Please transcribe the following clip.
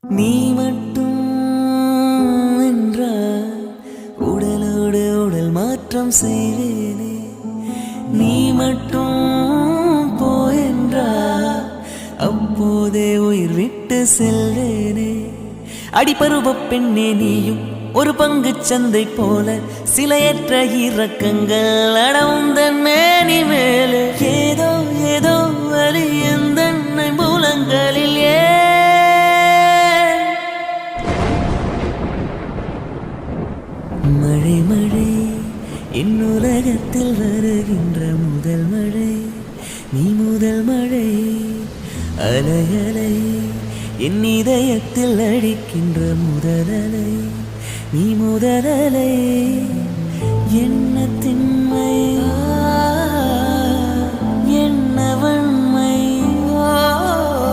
நீ மட்டும் என்றால் உடலோடு உடல் மாற்றம் செய்வேனே. நீ மட்டும் போயென்றால் அப்போதே உயிர் விட்டு செல்வேனே. அடிபருவ பெண்ணே நீயும் ஒரு பங்கு சந்தை போல சிலையற்ற இறக்கங்கள் அடவுந்தன் மேனி மேலே. ஏதோ ஏதோ வலி எந்த மூலங்களில் மழை மழை என் உலகத்தில் வருகின்ற முதல் மழை. நீ முதல் மழை. அலை அலை என் இதயத்தில் அடிக்கின்ற முதல் அலை. நீ முதல் அலை. எண்ணத்தின்